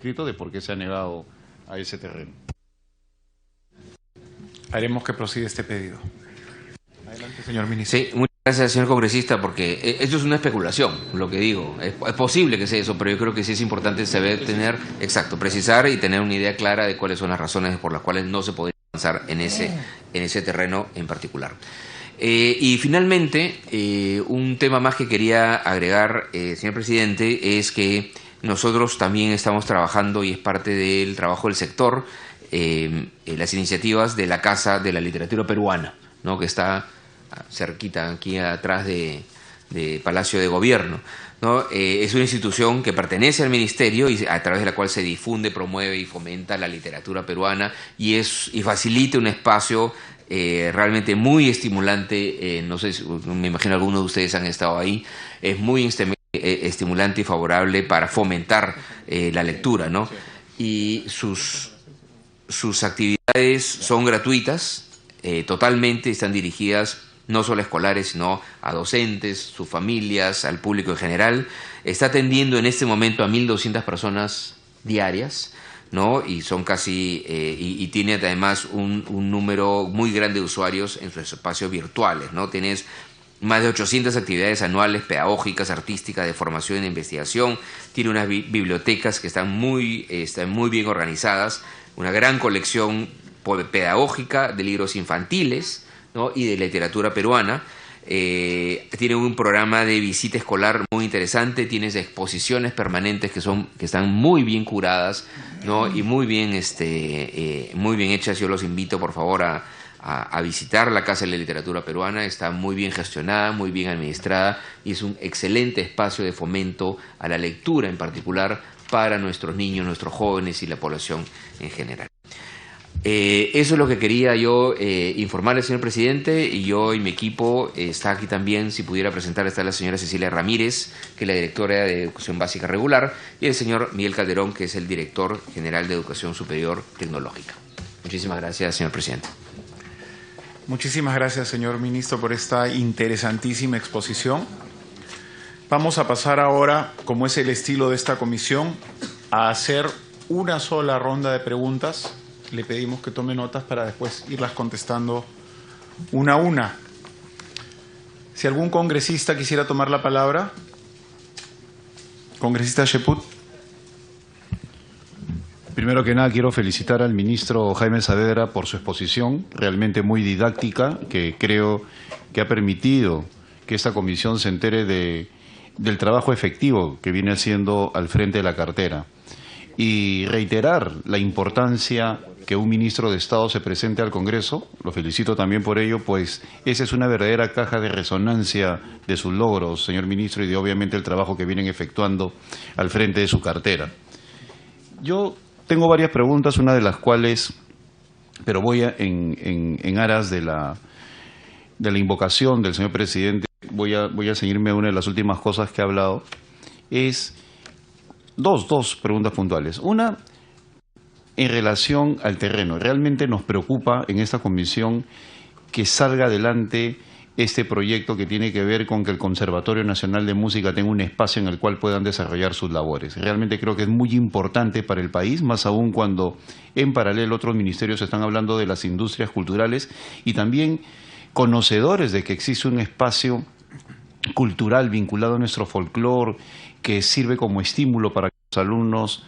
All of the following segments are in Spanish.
escrito de por qué se ha negado a ese terreno. Haremos que proceda este pedido. Adelante, señor ministro. Sí, muchas gracias, señor congresista, porque esto es una especulación, lo que digo. Es posible que sea eso, pero yo creo que sí es importante saber precisar y tener una idea clara de cuáles son las razones por las cuales no se podría avanzar en ese terreno en particular. Y finalmente, un tema más que quería agregar, señor presidente, es que nosotros también estamos trabajando, y es parte del trabajo del sector, las iniciativas de la Casa de la Literatura Peruana, ¿no?, que está cerquita, aquí atrás de Palacio de Gobierno, ¿no? Es una institución que pertenece al Ministerio y a través de la cual se difunde, promueve y fomenta la literatura peruana y facilita un espacio realmente muy estimulante. No sé, me imagino algunos de ustedes han estado ahí. Es muy estimulante y favorable para fomentar la lectura, ¿no? Y sus actividades son gratuitas, totalmente, están dirigidas no solo a escolares, sino a docentes, sus familias, al público en general. Está atendiendo en este momento a 1.200 personas diarias, ¿no? Y son casi, y tiene además un número muy grande de usuarios en sus espacios virtuales, ¿no? Tienes más de 800 actividades anuales pedagógicas, artísticas, de formación y de investigación. Tiene unas bibliotecas que están muy bien organizadas, una gran colección pedagógica de libros infantiles, ¿no?, y de literatura peruana. Tiene un programa de visita escolar muy interesante, tienes exposiciones permanentes que están muy bien curadas, ¿no?, y muy bien hechas. Yo los invito, por favor, a visitar la Casa de la Literatura Peruana. Está muy bien gestionada, muy bien administrada y es un excelente espacio de fomento a la lectura en particular para nuestros niños, nuestros jóvenes y la población en general. Eso es lo que quería yo informarle, señor presidente, y yo y mi equipo está aquí también. Si pudiera presentar, está la señora Cecilia Ramírez, que es la directora de Educación Básica Regular, y el señor Miguel Calderón, que es el director general de Educación Superior Tecnológica. Muchísimas gracias, señor presidente. Muchísimas gracias, señor ministro, por esta interesantísima exposición. Vamos a pasar ahora, como es el estilo de esta comisión, a hacer una sola ronda de preguntas. Le pedimos que tome notas para después irlas contestando una a una. Si algún congresista quisiera tomar la palabra. Congresista Cheput. Primero que nada, quiero felicitar al ministro Jaime Saavedra por su exposición, realmente muy didáctica, que creo que ha permitido que esta comisión se entere del trabajo efectivo que viene haciendo al frente de la cartera. Y reiterar la importancia que un ministro de Estado se presente al Congreso, lo felicito también por ello, pues esa es una verdadera caja de resonancia de sus logros, señor ministro, y de obviamente el trabajo que vienen efectuando al frente de su cartera. Yo tengo varias preguntas, una de las cuales, pero voy en aras de la invocación del señor presidente, voy a ceñirme a una de las últimas cosas que ha hablado, es dos preguntas puntuales. Una, en relación al terreno. Realmente nos preocupa en esta comisión que salga adelante este proyecto que tiene que ver con que el Conservatorio Nacional de Música tenga un espacio en el cual puedan desarrollar sus labores. Realmente creo que es muy importante para el país, más aún cuando en paralelo otros ministerios están hablando de las industrias culturales y también conocedores de que existe un espacio cultural vinculado a nuestro folclore que sirve como estímulo para que los alumnos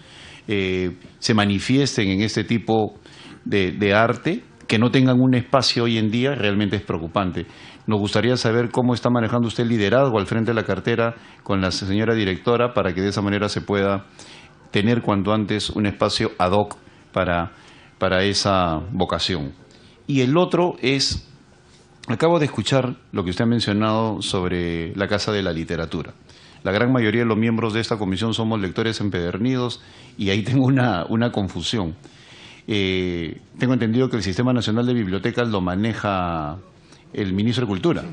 se manifiesten en este tipo de arte, que no tengan un espacio hoy en día, realmente es preocupante. Nos gustaría saber cómo está manejando usted el liderazgo al frente de la cartera con la señora directora para que de esa manera se pueda tener cuanto antes un espacio ad hoc para esa vocación. Y el otro es, acabo de escuchar lo que usted ha mencionado sobre la Casa de la Literatura. La gran mayoría de los miembros de esta comisión somos lectores empedernidos y ahí tengo una confusión. Tengo entendido que el Sistema Nacional de Bibliotecas lo maneja el ministro de Cultura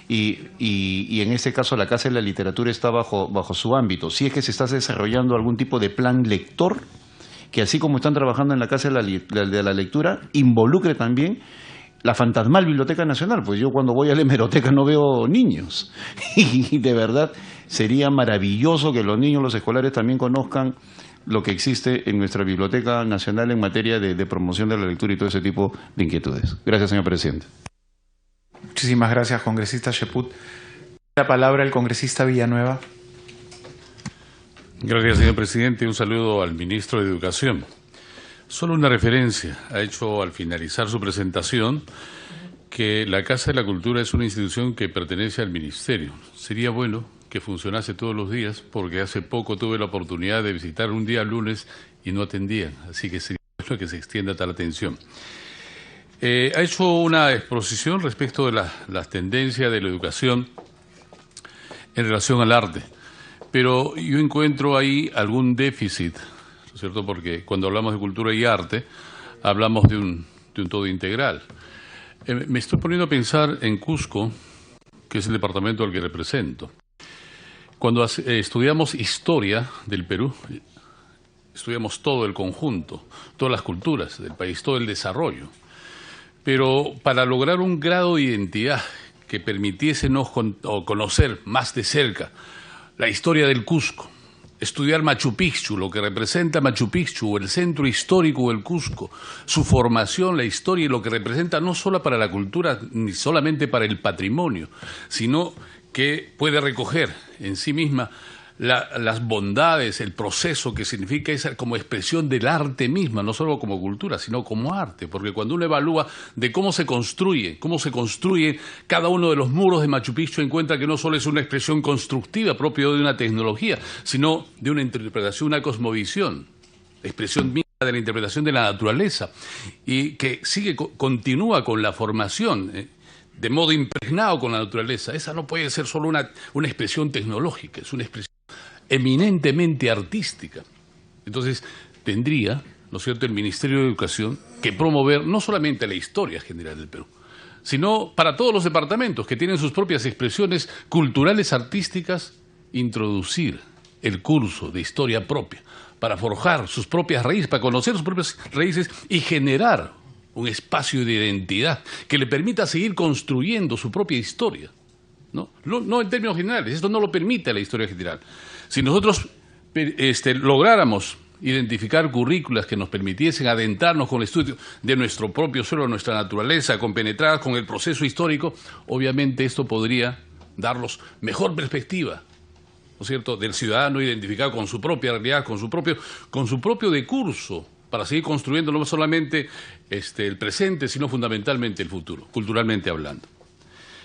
y en este caso la Casa de la Literatura está bajo su ámbito. Si es que se está desarrollando algún tipo de plan lector que así como están trabajando en la Casa de la Lectura, involucre también la fantasmal Biblioteca Nacional, pues yo cuando voy a la hemeroteca no veo niños. Y de verdad sería maravilloso que los niños, los escolares también conozcan lo que existe en nuestra Biblioteca Nacional en materia de promoción de la lectura y todo ese tipo de inquietudes. Gracias, señor presidente. Muchísimas gracias, congresista Cheput. La palabra el congresista Villanueva. Gracias, señor presidente. Un saludo al ministro de Educación. Solo una referencia. Ha hecho al finalizar su presentación que la Casa de la Cultura es una institución que pertenece al ministerio. Sería bueno que funcionase todos los días, porque hace poco tuve la oportunidad de visitar un día lunes y no atendían, así que sería bueno que se extienda tal atención. Ha hecho una exposición respecto de las tendencias de la educación en relación al arte, pero yo encuentro ahí algún déficit, ¿no es cierto? Porque cuando hablamos de cultura y arte, hablamos de un todo integral. Me estoy poniendo a pensar en Cusco, que es el departamento al que represento. Cuando estudiamos historia del Perú, estudiamos todo el conjunto, todas las culturas del país, todo el desarrollo. Pero para lograr un grado de identidad que permitiésemos conocer más de cerca la historia del Cusco, estudiar Machu Picchu, lo que representa Machu Picchu, el centro histórico del Cusco, su formación, la historia y lo que representa no solo para la cultura ni solamente para el patrimonio, sino que puede recoger en sí misma las bondades, el proceso que significa esa como expresión del arte misma, no solo como cultura, sino como arte, porque cuando uno evalúa de cómo se construye cada uno de los muros de Machu Picchu, encuentra que no solo es una expresión constructiva propia de una tecnología, sino de una interpretación, una cosmovisión, expresión misma de la interpretación de la naturaleza, y que continúa con la formación, de modo impregnado con la naturaleza. Esa no puede ser solo una expresión tecnológica, es una expresión eminentemente artística. Entonces, tendría, ¿no es cierto?, el Ministerio de Educación que promover no solamente la historia general del Perú, sino para todos los departamentos que tienen sus propias expresiones culturales, artísticas, introducir el curso de historia propia para forjar sus propias raíces, para conocer sus propias raíces y generar un espacio de identidad que le permita seguir construyendo su propia historia. No en términos generales, esto no lo permite la historia general. Si nosotros lográramos identificar currículas que nos permitiesen adentrarnos con el estudio de nuestro propio suelo, nuestra naturaleza, compenetradas con el proceso histórico, obviamente esto podría darnos mejor perspectiva, ¿no es cierto?, del ciudadano identificado con su propia realidad, con su propio decurso, para seguir construyendo no solamente el presente, sino fundamentalmente el futuro, culturalmente hablando.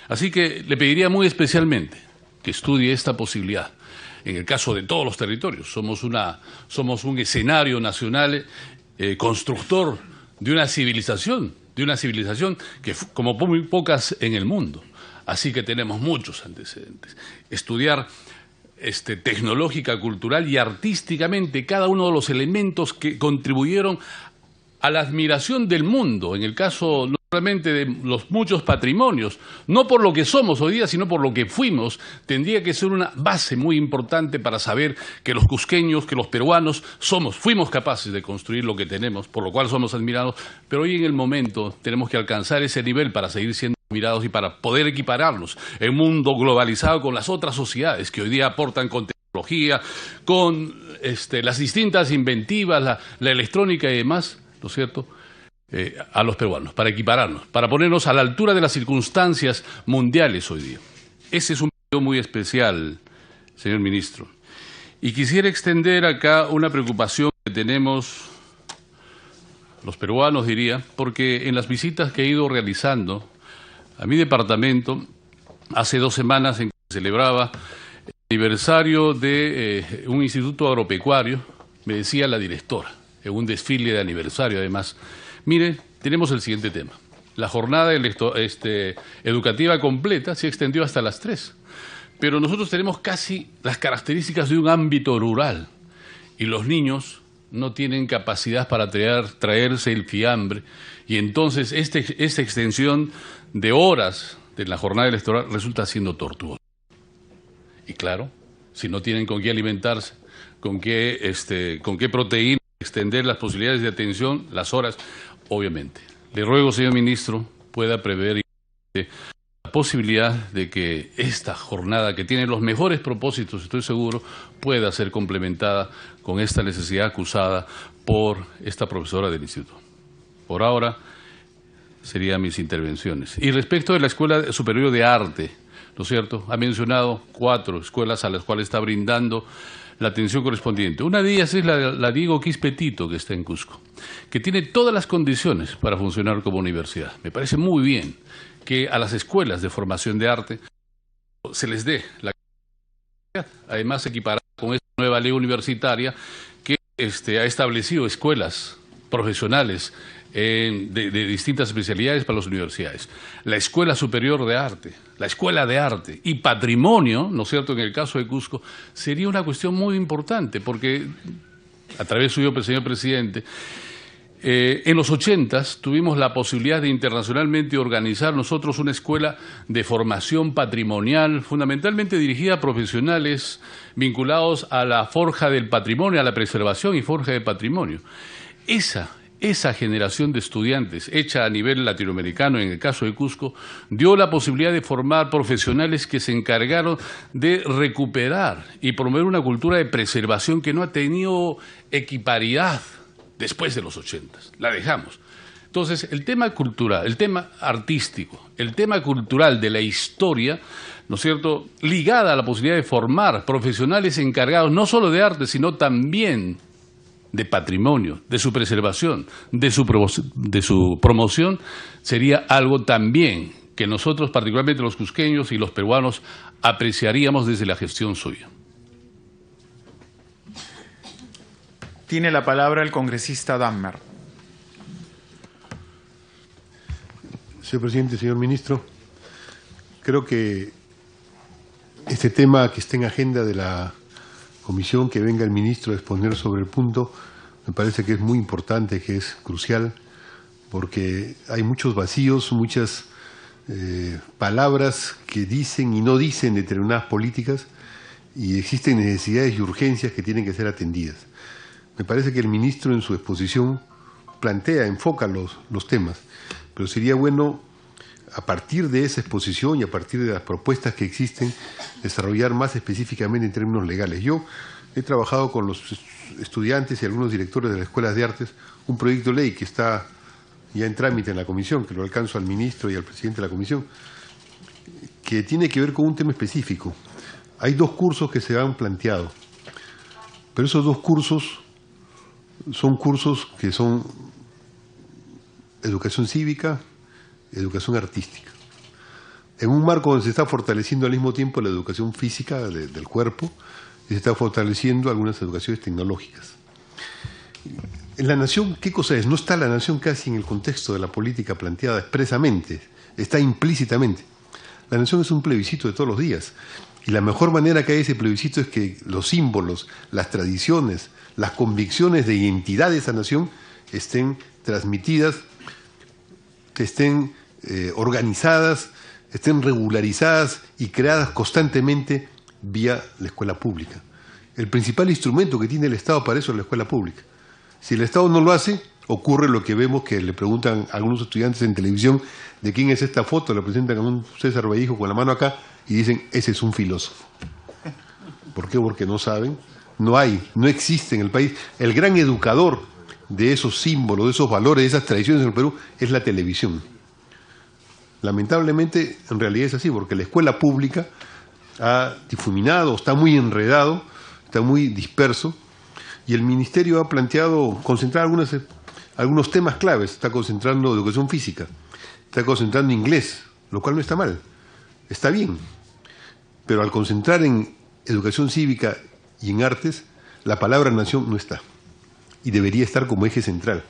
Así que le pediría muy especialmente que estudie esta posibilidad. En el caso de todos los territorios, somos un escenario nacional constructor de una civilización que como muy pocas en el mundo. Así que tenemos muchos antecedentes. Estudiar tecnológica, cultural y artísticamente cada uno de los elementos que contribuyeron a la admiración del mundo, en el caso no solamente de los muchos patrimonios, no por lo que somos hoy día, sino por lo que fuimos, tendría que ser una base muy importante para saber que los cusqueños, que los peruanos fuimos capaces de construir lo que tenemos, por lo cual somos admirados, pero hoy en el momento tenemos que alcanzar ese nivel para seguir siendo admirados y para poder equipararnos en un mundo globalizado con las otras sociedades que hoy día aportan con tecnología, con las distintas inventivas, la electrónica y demás, ¿no es cierto?, a los peruanos, para equipararnos, para ponernos a la altura de las circunstancias mundiales hoy día. Ese es un periodo muy especial, señor ministro. Y quisiera extender acá una preocupación que tenemos los peruanos, diría, porque en las visitas que he ido realizando a mi departamento, hace 2 semanas en que se celebraba el aniversario de un instituto agropecuario, me decía la directora, en un desfile de aniversario además, mire, tenemos el siguiente tema. La jornada educativa completa se extendió hasta las 3, pero nosotros tenemos casi las características de un ámbito rural y los niños no tienen capacidad para traerse el fiambre y entonces esta extensión de horas de la jornada electoral resulta siendo tortuosa. Y claro, si no tienen con qué alimentarse, con qué proteína, extender las posibilidades de atención, las horas, obviamente. Le ruego, señor ministro, pueda prever la posibilidad de que esta jornada, que tiene los mejores propósitos, estoy seguro, pueda ser complementada con esta necesidad acusada por esta profesora del instituto. Por ahora serían mis intervenciones. Y respecto de la Escuela Superior de Arte, ¿no es cierto? Ha mencionado 4 escuelas a las cuales está brindando la atención correspondiente. Una de ellas es la Diego Quispetito, que está en Cusco, que tiene todas las condiciones para funcionar como universidad. Me parece muy bien que a las escuelas de formación de arte se les dé la capacidad, además equiparada con esta nueva ley universitaria que ha establecido escuelas profesionales de distintas especialidades para las universidades. La Escuela Superior de Arte, la Escuela de Arte y Patrimonio, ¿no es cierto?, en el caso de Cusco, sería una cuestión muy importante, porque, a través suyo, señor presidente, en los 80s tuvimos la posibilidad de internacionalmente organizar nosotros una escuela de formación patrimonial, fundamentalmente dirigida a profesionales vinculados a la forja del patrimonio, a la preservación y forja del patrimonio. Esa generación de estudiantes, hecha a nivel latinoamericano, en el caso de Cusco, dio la posibilidad de formar profesionales que se encargaron de recuperar y promover una cultura de preservación que no ha tenido equiparidad después de los 80s. La dejamos. Entonces, el tema cultural, el tema artístico, el tema cultural de la historia, ¿no es cierto?, ligada a la posibilidad de formar profesionales encargados no solo de arte, sino también de patrimonio, de su preservación, de su promoción, sería algo también que nosotros, particularmente los cusqueños y los peruanos, apreciaríamos desde la gestión suya. Tiene la palabra el congresista Dammer. Señor presidente, señor ministro, creo que este tema que está en agenda de la comisión, que venga el ministro a exponer sobre el punto, me parece que es muy importante, que es crucial, porque hay muchos vacíos, muchas palabras que dicen y no dicen determinadas políticas, y existen necesidades y urgencias que tienen que ser atendidas. Me parece que el ministro en su exposición enfoca los temas, pero sería bueno, a partir de esa exposición y a partir de las propuestas que existen, desarrollar más específicamente en términos legales. Yo he trabajado con los estudiantes y algunos directores de las escuelas de artes un proyecto de ley que está ya en trámite en la comisión, que lo alcanzo al ministro y al presidente de la comisión, que tiene que ver con un tema específico. Hay 2 cursos que se han planteado, pero esos 2 cursos son cursos que son educación cívica, educación artística, en un marco donde se está fortaleciendo al mismo tiempo la educación física del cuerpo y se está fortaleciendo algunas educaciones tecnológicas. En la nación, ¿qué cosa es? No está la nación casi en el contexto de la política planteada expresamente, está implícitamente. La nación es un plebiscito de todos los días, y la mejor manera que hay ese plebiscito es que los símbolos, las tradiciones, las convicciones de identidad de esa nación estén transmitidas, que estén organizadas, estén regularizadas y creadas constantemente vía la escuela pública. El principal instrumento que tiene el Estado para eso es la escuela pública. Si el Estado no lo hace, ocurre lo que vemos, que le preguntan a algunos estudiantes en televisión de quién es esta foto, le presentan a un César Vallejo con la mano acá y dicen, ese es un filósofo. ¿Por qué? Porque no saben. No existe en el país. El gran educador de esos símbolos, de esos valores, de esas tradiciones en el Perú, es la televisión. Lamentablemente, en realidad es así, porque la escuela pública ha difuminado, está muy enredado, está muy disperso, y el ministerio ha planteado concentrar algunos temas claves. Está concentrando educación física, está concentrando inglés, lo cual no está mal, está bien, pero al concentrar en educación cívica y en artes, la palabra nación no está, y debería estar como eje central,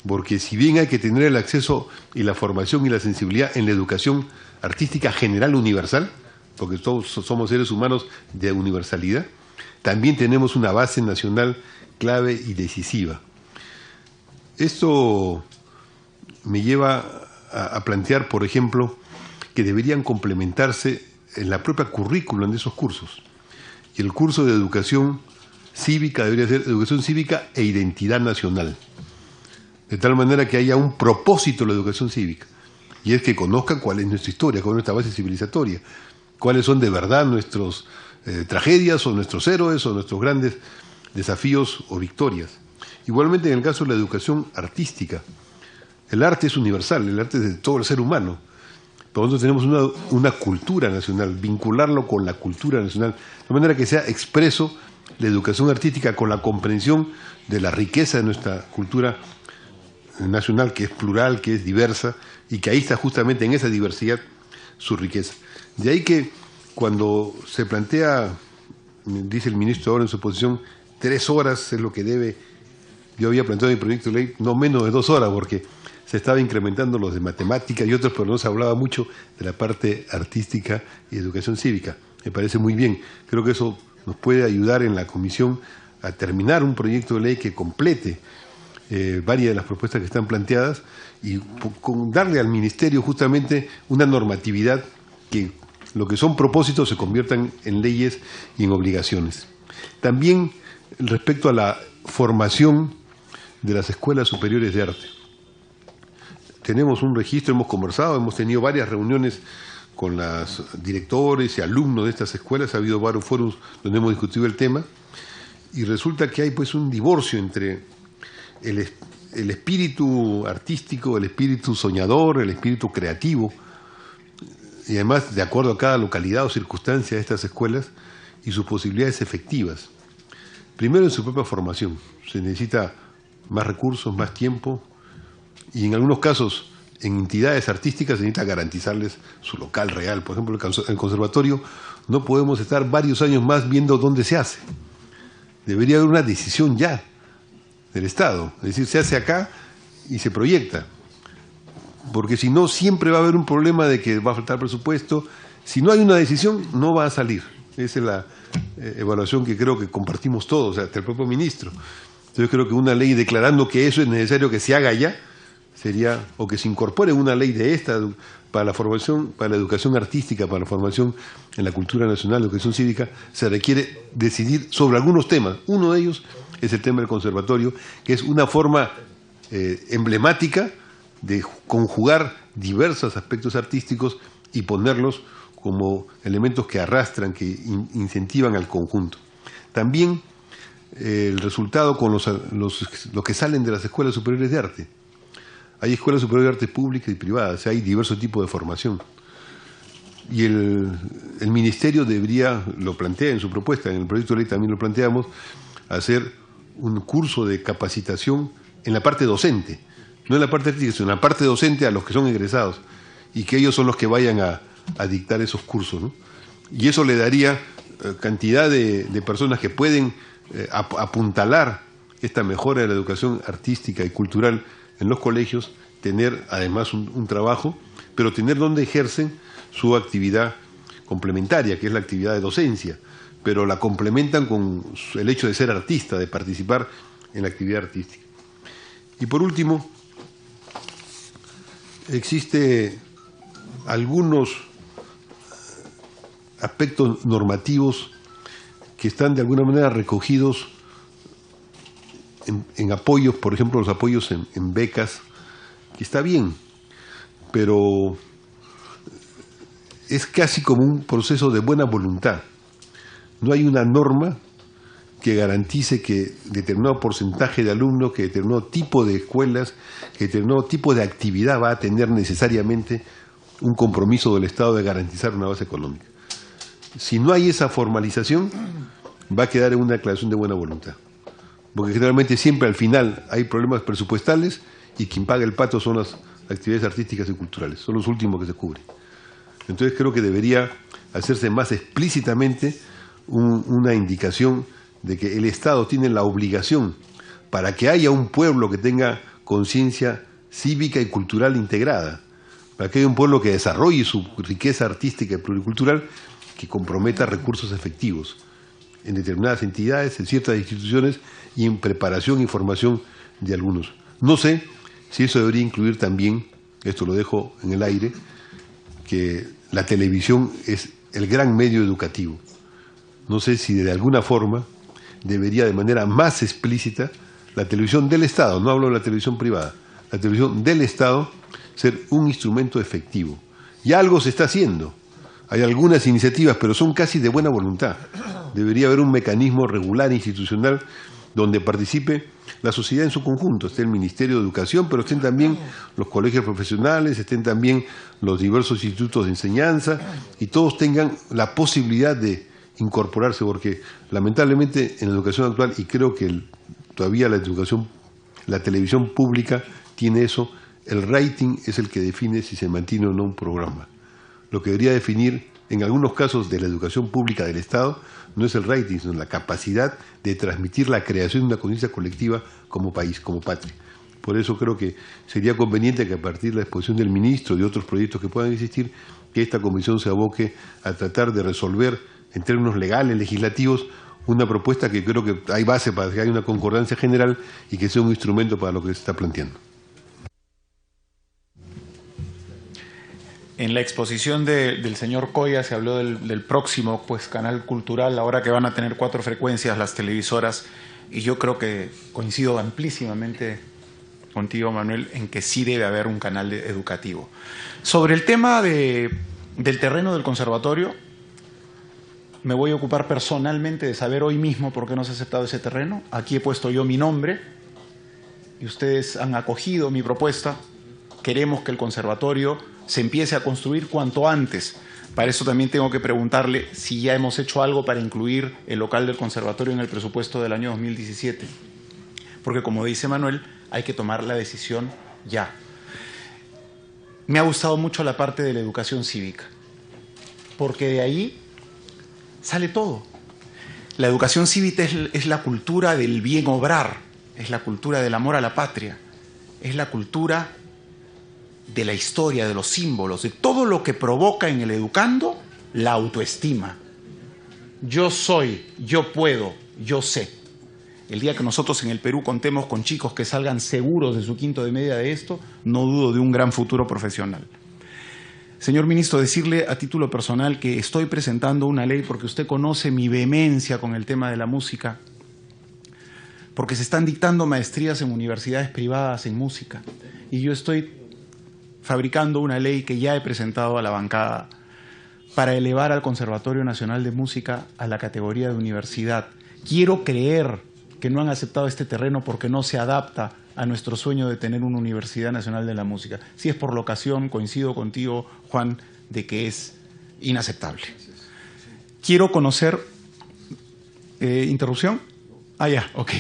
porque si bien hay que tener el acceso y la formación y la sensibilidad en la educación artística general universal, porque todos somos seres humanos de universalidad, también tenemos una base nacional clave y decisiva. Esto me lleva a plantear, por ejemplo, que deberían complementarse en la propia currículum de esos cursos. Y el curso de educación cívica debería ser educación cívica e identidad nacional, de tal manera que haya un propósito de la educación cívica. y es que conozcan cuál es nuestra historia, cuál es nuestra base civilizatoria, cuáles son de verdad nuestras tragedias o nuestros héroes o nuestros grandes desafíos o victorias. Igualmente en el caso de la educación artística, el arte es universal, el arte es de todo el ser humano. Por lo tanto tenemos una cultura nacional, vincularlo con la cultura nacional, de manera que sea expreso la educación artística con la comprensión de la riqueza de nuestra cultura nacional, que es plural, que es diversa, y que ahí está justamente en esa diversidad su riqueza. De ahí que cuando se plantea, dice el ministro ahora en su posición, 3 horas es lo que debe, yo había planteado en mi proyecto de ley no menos de 2 horas, porque se estaba incrementando los de matemática y otros, pero no se hablaba mucho de la parte artística y educación cívica. Me parece muy bien. Creo que eso nos puede ayudar en la comisión a terminar un proyecto de ley que complete varias de las propuestas que están planteadas y con darle al Ministerio justamente una normatividad que lo que son propósitos se conviertan en leyes y en obligaciones. También respecto a la formación de las escuelas superiores de arte. Tenemos un registro, hemos conversado, hemos tenido varias reuniones con los directores y alumnos de estas escuelas, ha habido varios foros donde hemos discutido el tema, y resulta que hay pues un divorcio entre el espíritu artístico, el espíritu soñador, el espíritu creativo, y además de acuerdo a cada localidad o circunstancia de estas escuelas y sus posibilidades efectivas. Primero en su propia formación, se necesita más recursos, más tiempo, y en algunos casos en entidades artísticas se necesita garantizarles su local real. Por ejemplo, el conservatorio no podemos estar varios años más viendo dónde se hace. Debería haber una decisión ya del Estado, es decir, se hace acá y se proyecta, porque si no siempre va a haber un problema de que va a faltar presupuesto. Si no hay una decisión no va a salir. Esa es la evaluación que creo que compartimos todos, hasta el propio ministro. Entonces creo que una ley declarando que eso es necesario que se haga ya sería, o que se incorpore una ley de esta para la formación, para la educación artística, para la formación en la cultura nacional, la educación cívica, se requiere decidir sobre algunos temas. Uno de ellos es el tema del conservatorio, que es una forma emblemática de conjugar diversos aspectos artísticos y ponerlos como elementos que arrastran, que incentivan al conjunto. También el resultado con los que salen de las escuelas superiores de arte. Hay escuelas superiores de arte públicas y privadas, hay diversos tipos de formación. Y el Ministerio debería, lo plantea en su propuesta, en el proyecto de ley también lo planteamos, hacer un curso de capacitación en la parte docente, no en la parte artística, sino en la parte docente a los que son egresados, y que ellos son los que vayan a dictar esos cursos, ¿no? Y eso le daría cantidad de personas que pueden apuntalar esta mejora de la educación artística y cultural en los colegios, tener además un trabajo, pero tener donde ejercen su actividad complementaria, que es la actividad de docencia, pero la complementan con el hecho de ser artista, de participar en la actividad artística. Y por último, existe algunos aspectos normativos que están de alguna manera recogidos en apoyos, por ejemplo, los apoyos en becas, que está bien, pero es casi como un proceso de buena voluntad. No hay una norma que garantice que determinado porcentaje de alumnos, que determinado tipo de escuelas, que determinado tipo de actividad va a tener necesariamente un compromiso del Estado de garantizar una base económica. Si no hay esa formalización, va a quedar en una declaración de buena voluntad. Porque generalmente siempre al final hay problemas presupuestales y quien paga el pato son las actividades artísticas y culturales, son los últimos que se cubren. Entonces creo que debería hacerse más explícitamente una indicación de que el Estado tiene la obligación, para que haya un pueblo que tenga conciencia cívica y cultural integrada, para que haya un pueblo que desarrolle su riqueza artística y pluricultural, que comprometa recursos efectivos en determinadas entidades, en ciertas instituciones y en preparación y formación de algunos. No sé si eso debería incluir también, esto lo dejo en el aire, que la televisión es el gran medio educativo. No sé si de alguna forma debería de manera más explícita la televisión del Estado, no hablo de la televisión privada, la televisión del Estado, ser un instrumento efectivo. Y algo se está haciendo. Hay algunas iniciativas, pero son casi de buena voluntad. Debería haber un mecanismo regular institucional donde participe la sociedad en su conjunto. Esté el Ministerio de Educación, pero estén también los colegios profesionales, estén también los diversos institutos de enseñanza y todos tengan la posibilidad de incorporarse, porque lamentablemente en la educación actual, y creo que todavía la televisión pública tiene eso, el rating es el que define si se mantiene o no un programa. Lo que debería definir, en algunos casos de la educación pública del Estado, no es el rating, sino la capacidad de transmitir la creación de una conciencia colectiva como país, como patria. Por eso creo que sería conveniente que a partir de la exposición del ministro y de otros proyectos que puedan existir, que esta comisión se aboque a tratar de resolver en términos legales, legislativos, una propuesta que creo que hay base para que haya una concordancia general y que sea un instrumento para lo que se está planteando. En la exposición del señor Coya se habló del próximo canal cultural, ahora que van a tener 4 frecuencias las televisoras, y yo creo que coincido amplísimamente contigo, Manuel, en que sí debe haber un canal educativo. Sobre el tema del terreno del conservatorio, me voy a ocupar personalmente de saber hoy mismo por qué no se ha aceptado ese terreno. Aquí he puesto yo mi nombre y ustedes han acogido mi propuesta. Queremos que el conservatorio se empiece a construir cuanto antes. Para eso también tengo que preguntarle si ya hemos hecho algo para incluir el local del conservatorio en el presupuesto del año 2017. Porque como dice Manuel, hay que tomar la decisión ya. Me ha gustado mucho la parte de la educación cívica, porque de ahí sale todo. La educación cívica es la cultura del bien obrar, es la cultura del amor a la patria, es la cultura de la historia, de los símbolos, de todo lo que provoca en el educando la autoestima. Yo soy, yo puedo, yo sé. El día que nosotros en el Perú contemos con chicos que salgan seguros de su quinto de media de esto, no dudo de un gran futuro profesional. Señor ministro, decirle a título personal que estoy presentando una ley porque usted conoce mi vehemencia con el tema de la música, porque se están dictando maestrías en universidades privadas en música, y yo estoy fabricando una ley que ya he presentado a la bancada para elevar al Conservatorio Nacional de Música a la categoría de universidad. Quiero creer que no han aceptado este terreno porque no se adapta a nuestro sueño de tener una Universidad Nacional de la Música. Si es por la ocasión, coincido contigo, Juan, de que es inaceptable. Quiero conocer... ¿Interrupción? Ah, ya, ok.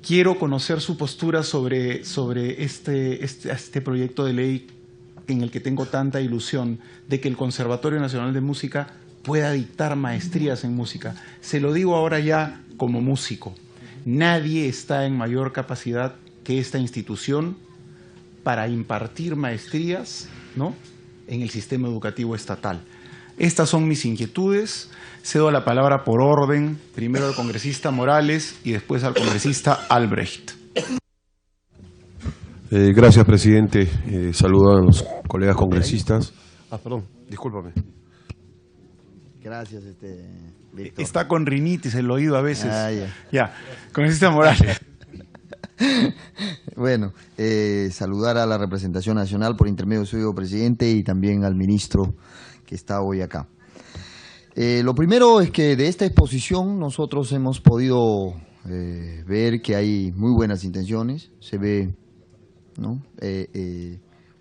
Quiero conocer su postura sobre este proyecto de ley en el que tengo tanta ilusión de que el Conservatorio Nacional de Música pueda dictar maestrías en música. Se lo digo ahora ya como músico. Nadie está en mayor capacidad que esta institución para impartir maestrías, ¿no?, en el sistema educativo estatal. Estas son mis inquietudes. Cedo la palabra por orden, primero al congresista Morales y después al congresista Albrecht. Gracias, presidente. Saludo a los colegas congresistas. Perdón, discúlpame. Gracias, Víctor. Está con rinitis el oído a veces. Ya. Congresista Morales. Bueno, saludar a la representación nacional por intermedio suyo, presidente, y también al ministro que está hoy acá. Lo primero es que de esta exposición nosotros hemos podido ver que hay muy buenas intenciones, se ve, ¿no?,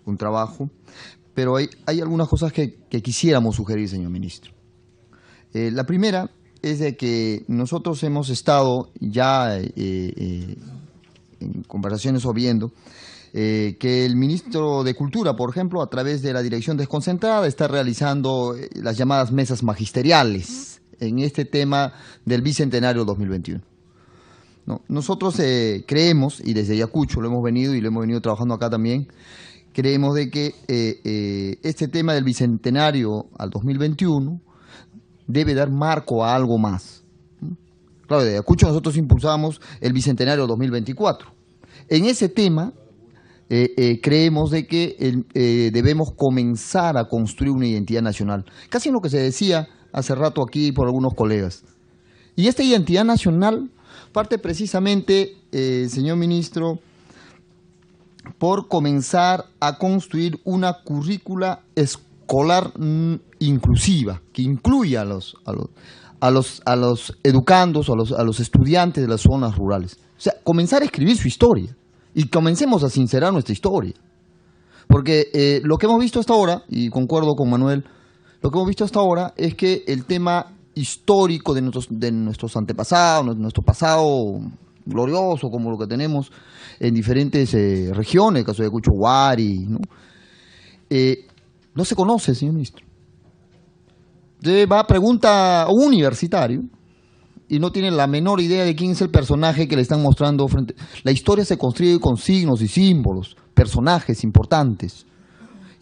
un trabajo, pero hay algunas cosas que quisiéramos sugerir, señor ministro. La primera es de que nosotros hemos estado ya en conversaciones o viendo que el ministro de Cultura, por ejemplo, a través de la Dirección Desconcentrada, está realizando las llamadas mesas magisteriales en este tema del Bicentenario 2021. No, nosotros creemos, y desde Ayacucho lo hemos venido trabajando acá también, creemos de que este tema del Bicentenario al 2021 debe dar marco a algo más. Claro, de Ayacucho nosotros impulsamos el Bicentenario 2024. En ese tema creemos de que debemos comenzar a construir una identidad nacional, casi en lo que se decía hace rato aquí por algunos colegas. Y esta identidad nacional parte precisamente, señor ministro, por comenzar a construir una currícula escolar inclusiva, que incluya a los educandos, a los estudiantes de las zonas rurales. O sea, comenzar a escribir su historia y comencemos a sincerar nuestra historia. Porque lo que hemos visto hasta ahora, y concuerdo con Manuel, lo que hemos visto hasta ahora es que el tema histórico de nuestros antepasados, nuestro pasado glorioso, como lo que tenemos en diferentes regiones, el caso de Ayacucho, Huari, no se conoce, señor ministro. Va a pregunta a un universitario y no tiene la menor idea de quién es el personaje que le están mostrando frente. La historia se construye con signos y símbolos, personajes importantes.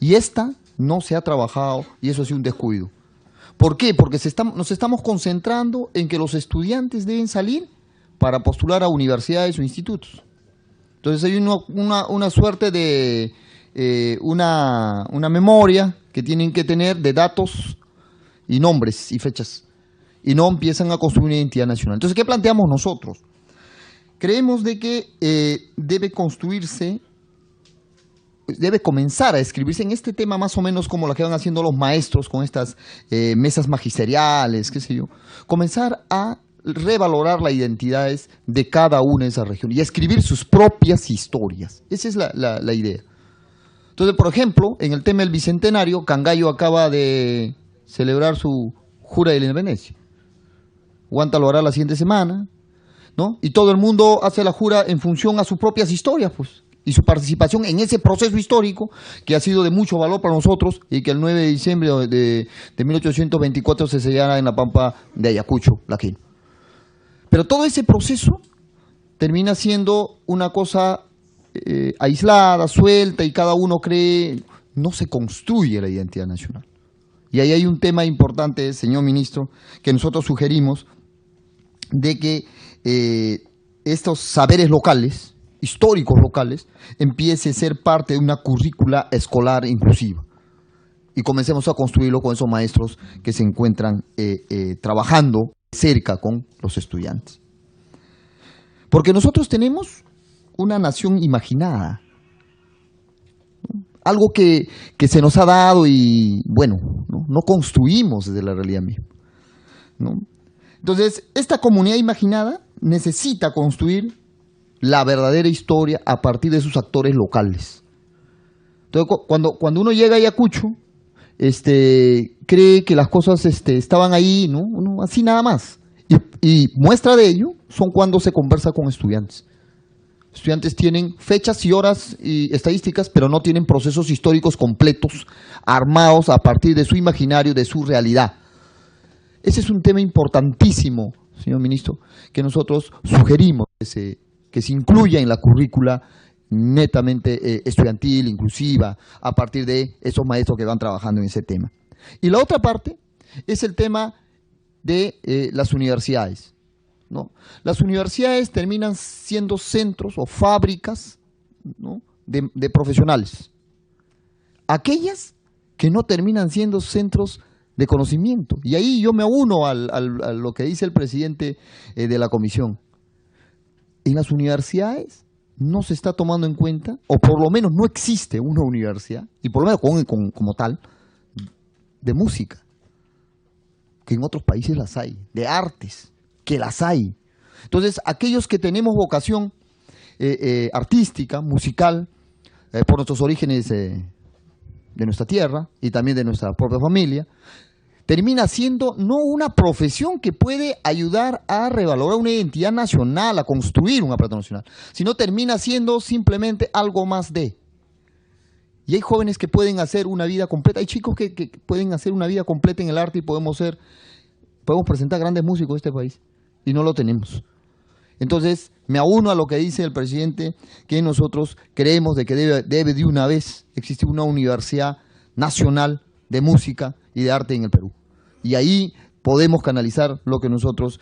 Y esta no se ha trabajado y eso ha sido un descuido. ¿Por qué? Porque nos estamos concentrando en que los estudiantes deben salir para postular a universidades o institutos. Entonces hay una suerte de una memoria que tienen que tener de datos y nombres y fechas, y no empiezan a construir una identidad nacional. Entonces, ¿qué planteamos nosotros? Creemos de que debe comenzar a escribirse en este tema más o menos como lo que van haciendo los maestros con estas mesas magisteriales, qué sé yo, comenzar a revalorar las identidades de cada una de esas regiones y a escribir sus propias historias. Esa es la idea. Entonces, por ejemplo, en el tema del Bicentenario, Cangallo acaba de celebrar su jura de la independencia. Huanta lo hará la siguiente semana, ¿no? Y todo el mundo hace la jura en función a sus propias historias, pues, y su participación en ese proceso histórico que ha sido de mucho valor para nosotros y que el 9 de diciembre de 1824 se sellara en la pampa de Ayacucho, Laquino. Pero todo ese proceso termina siendo una cosa aislada, suelta, y cada uno cree, no se construye la identidad nacional. Y ahí hay un tema importante, señor ministro, que nosotros sugerimos, de que estos saberes locales, históricos locales, empiece a ser parte de una currícula escolar inclusiva. Y comencemos a construirlo con esos maestros que se encuentran trabajando cerca con los estudiantes. Porque nosotros tenemos una nación imaginada, algo que se nos ha dado y, bueno, no construimos desde la realidad misma, ¿no? Entonces, esta comunidad imaginada necesita construir la verdadera historia a partir de sus actores locales. Entonces, cuando uno llega a Ayacucho, cree que las cosas estaban ahí, ¿no? Así nada más. Y muestra de ello son cuando se conversa con estudiantes. Estudiantes tienen fechas y horas y estadísticas, pero no tienen procesos históricos completos, armados a partir de su imaginario, de su realidad. Ese es un tema importantísimo, señor ministro, que nosotros sugerimos que se incluya en la currícula netamente estudiantil, inclusiva, a partir de esos maestros que van trabajando en ese tema. Y la otra parte es el tema de las universidades, ¿no? Las universidades terminan siendo centros o fábricas, ¿no? de profesionales. Aquellas que no terminan siendo centros de conocimiento. Y ahí yo me uno a lo que dice el presidente de la comisión. En las universidades no se está tomando en cuenta, o por lo menos no existe una universidad, y por lo menos como tal, de música, que en otros países las hay, de artes, que las hay. Entonces, aquellos que tenemos vocación artística, musical, por nuestros orígenes de nuestra tierra y también de nuestra propia familia, termina siendo no una profesión que puede ayudar a revalorar una identidad nacional, a construir un aparato nacional, sino termina siendo simplemente algo más de. Y hay jóvenes que pueden hacer una vida completa, hay chicos que pueden hacer una vida completa en el arte y podemos presentar grandes músicos de este país, y no lo tenemos. Entonces, me auno a lo que dice el presidente, que nosotros creemos de que debe de una vez existir una universidad nacional de música y de arte en el Perú. Y ahí podemos canalizar lo que nosotros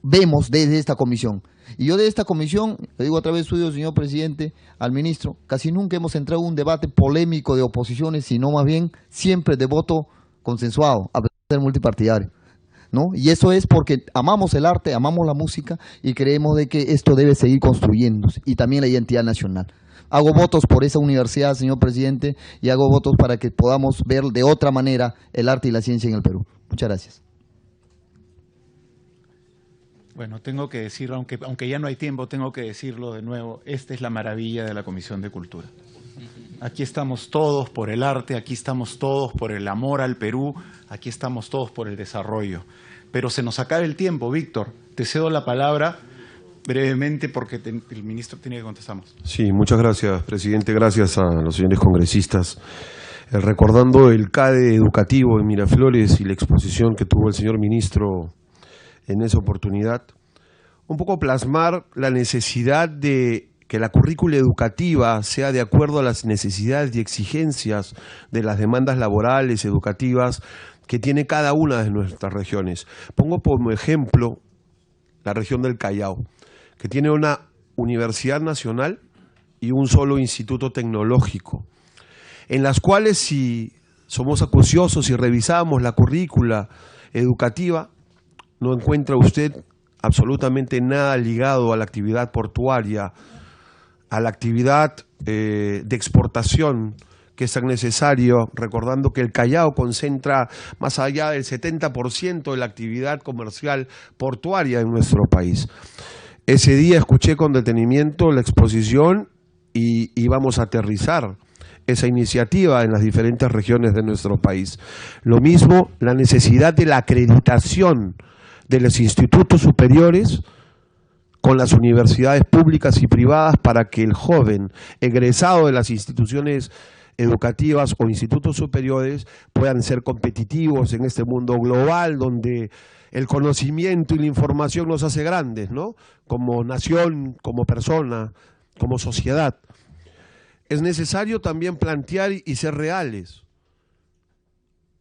vemos desde esta comisión. Y yo de esta comisión, le digo a través suyo, señor presidente, al ministro, casi nunca hemos entrado en un debate polémico de oposiciones, sino más bien siempre de voto consensuado, a pesar de ser multipartidario, ¿no? Y eso es porque amamos el arte, amamos la música y creemos de que esto debe seguir construyéndose, y también la identidad nacional. hago votos por esa universidad, señor presidente, y hago votos para que podamos ver de otra manera el arte y la ciencia en el Perú. Muchas gracias. Bueno, tengo que decirlo, aunque ya no hay tiempo, tengo que decirlo de nuevo, esta es la maravilla de la Comisión de Cultura. Aquí estamos todos por el arte, aquí estamos todos por el amor al Perú, aquí estamos todos por el desarrollo. Pero se nos acaba el tiempo, Víctor. Te cedo la palabra brevemente porque el ministro tiene que contestarnos. Sí, muchas gracias, presidente. Gracias a los señores congresistas. Recordando el CADE educativo en Miraflores y la exposición que tuvo el señor ministro en esa oportunidad, un poco plasmar la necesidad de que la currícula educativa sea de acuerdo a las necesidades y exigencias de las demandas laborales, educativas, que tiene cada una de nuestras regiones. Pongo como ejemplo la región del Callao, que tiene una universidad nacional y un solo instituto tecnológico, en las cuales, si somos acuciosos y revisamos la currícula educativa, no encuentra usted absolutamente nada ligado a la actividad portuaria, a la actividad de exportación que es tan necesario, recordando que el Callao concentra más allá del 70% de la actividad comercial portuaria en nuestro país. Ese día escuché con detenimiento la exposición y íbamos a aterrizar esa iniciativa en las diferentes regiones de nuestro país. Lo mismo, la necesidad de la acreditación de los institutos superiores con las universidades públicas y privadas para que el joven egresado de las instituciones educativas o institutos superiores puedan ser competitivos en este mundo global donde el conocimiento y la información nos hace grandes, ¿no? Como nación, como persona, como sociedad. Es necesario también plantear y ser reales.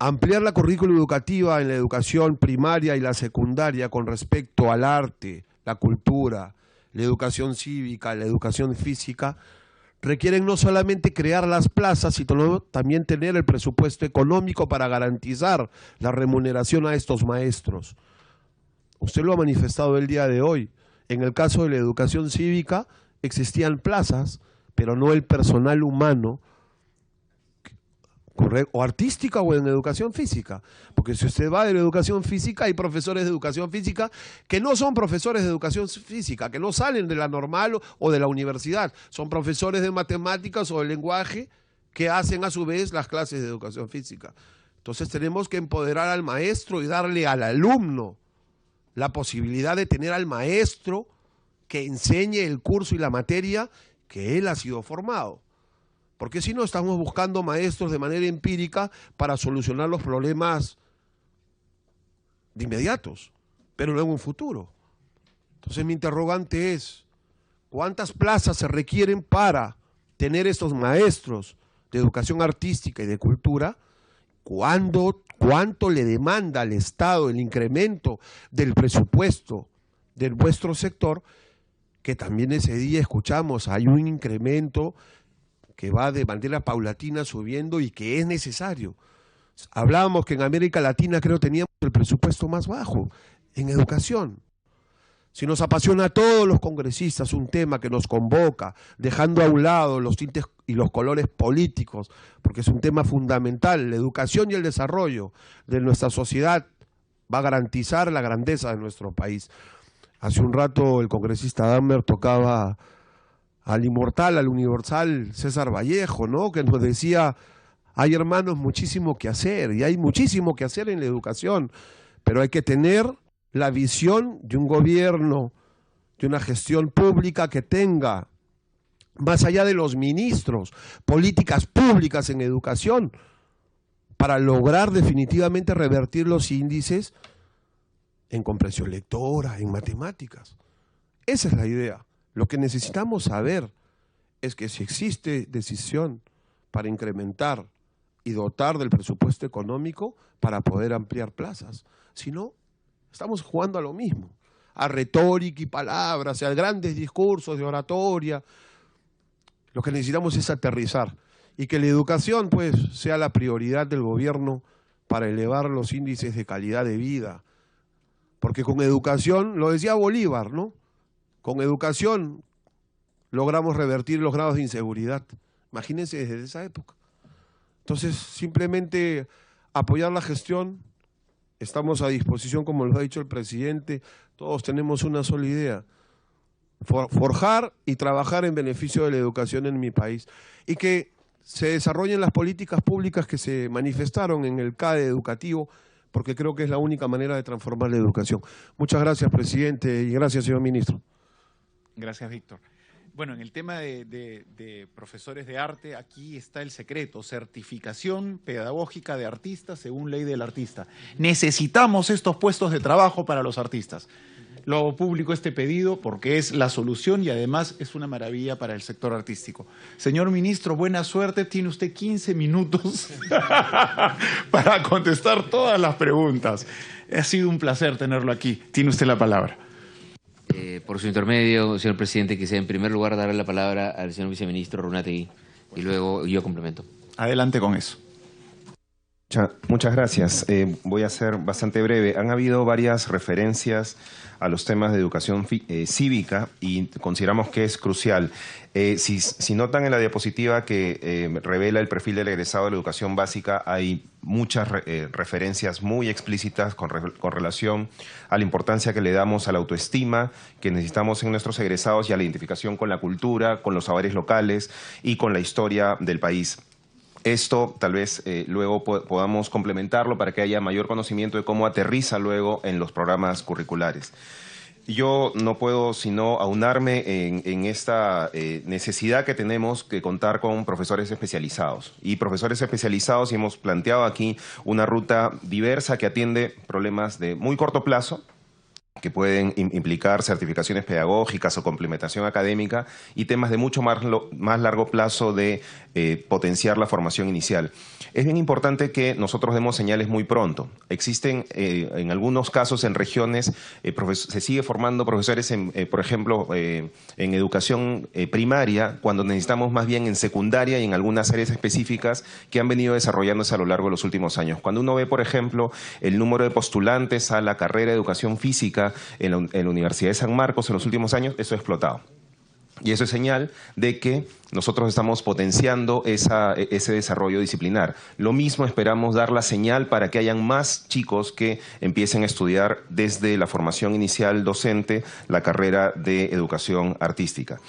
Ampliar la currícula educativa en la educación primaria y la secundaria con respecto al arte, la cultura, la educación cívica, la educación física, requieren no solamente crear las plazas, sino también tener el presupuesto económico para garantizar la remuneración a estos maestros. Usted lo ha manifestado el día de hoy. En el caso de la educación cívica existían plazas, pero no el personal humano, o artística o en educación física, porque si usted va de la educación física, hay profesores de educación física que no son profesores de educación física, que no salen de la normal o de la universidad, son profesores de matemáticas o de lenguaje que hacen a su vez las clases de educación física. Entonces tenemos que empoderar al maestro y darle al alumno la posibilidad de tener al maestro que enseñe el curso y la materia que él ha sido formado. Porque si no, estamos buscando maestros de manera empírica para solucionar los problemas de inmediatos, pero no en un futuro. Entonces mi interrogante es, ¿cuántas plazas se requieren para tener estos maestros de educación artística y de cultura? ¿Cuánto le demanda al Estado el incremento del presupuesto de vuestro sector? Que también ese día escuchamos, hay un incremento que va de manera paulatina subiendo y que es necesario. Hablábamos que en América Latina creo teníamos el presupuesto más bajo en educación. Si nos apasiona a todos los congresistas un tema que nos convoca, dejando a un lado los tintes y los colores políticos, porque es un tema fundamental, la educación y el desarrollo de nuestra sociedad va a garantizar la grandeza de nuestro país. Hace un rato el congresista Dahmer tocaba al inmortal, al universal César Vallejo, ¿no? Que nos decía, hay hermanos muchísimo que hacer, y hay muchísimo que hacer en la educación, pero hay que tener la visión de un gobierno, de una gestión pública que tenga, más allá de los ministros, políticas públicas en educación, para lograr definitivamente revertir los índices en comprensión lectora, en matemáticas. Esa es la idea. Lo que necesitamos saber es que si existe decisión para incrementar y dotar del presupuesto económico para poder ampliar plazas. Si no, estamos jugando a lo mismo, a retórica y palabras, a grandes discursos de oratoria. Lo que necesitamos es aterrizar y que la educación pues sea la prioridad del gobierno para elevar los índices de calidad de vida. Porque con educación, lo decía Bolívar, ¿no? Con educación logramos revertir los grados de inseguridad. Imagínense desde esa época. Entonces, simplemente apoyar la gestión. Estamos a disposición, como lo ha dicho el presidente, todos tenemos una sola idea: forjar y trabajar en beneficio de la educación en mi país, y que se desarrollen las políticas públicas que se manifestaron en el CADE educativo, porque creo que es la única manera de transformar la educación. Muchas gracias, presidente, y gracias, señor ministro. Gracias, Víctor. Bueno, en el tema de profesores de arte, aquí está el secreto: certificación pedagógica de artistas según ley del artista. Necesitamos estos puestos de trabajo para los artistas. Lo hago público este pedido porque es la solución y además es una maravilla para el sector artístico. Señor ministro, buena suerte. Tiene usted 15 minutos para contestar todas las preguntas. Ha sido un placer tenerlo aquí. Tiene usted la palabra. Por su intermedio, señor presidente, quisiera en primer lugar darle la palabra al señor viceministro Runategui y luego yo complemento. Adelante con eso. Muchas gracias. Voy a ser bastante breve. Han habido varias referencias a los temas de educación cívica y consideramos que es crucial. Si notan en la diapositiva que revela el perfil del egresado de la educación básica, hay muchas referencias muy explícitas con relación a la importancia que le damos a la autoestima que necesitamos en nuestros egresados y a la identificación con la cultura, con los saberes locales y con la historia del país. Esto tal vez luego podamos complementarlo para que haya mayor conocimiento de cómo aterriza luego en los programas curriculares. Yo no puedo sino aunarme en esta necesidad que tenemos de contar con profesores especializados. Y profesores especializados, y hemos planteado aquí una ruta diversa que atiende problemas de muy corto plazo, que pueden implicar certificaciones pedagógicas o complementación académica, y temas de mucho más largo plazo de potenciar la formación inicial. Es bien importante que nosotros demos señales muy pronto. Existen en algunos casos en regiones, se sigue formando profesores, por ejemplo, en educación primaria, cuando necesitamos más bien en secundaria y en algunas áreas específicas que han venido desarrollándose a lo largo de los últimos años. Cuando uno ve, por ejemplo, el número de postulantes a la carrera de educación física en la Universidad de San Marcos en los últimos años, eso ha explotado. Y eso es señal de que nosotros estamos potenciando ese desarrollo disciplinar. Lo mismo esperamos dar la señal para que hayan más chicos que empiecen a estudiar desde la formación inicial docente la carrera de educación artística.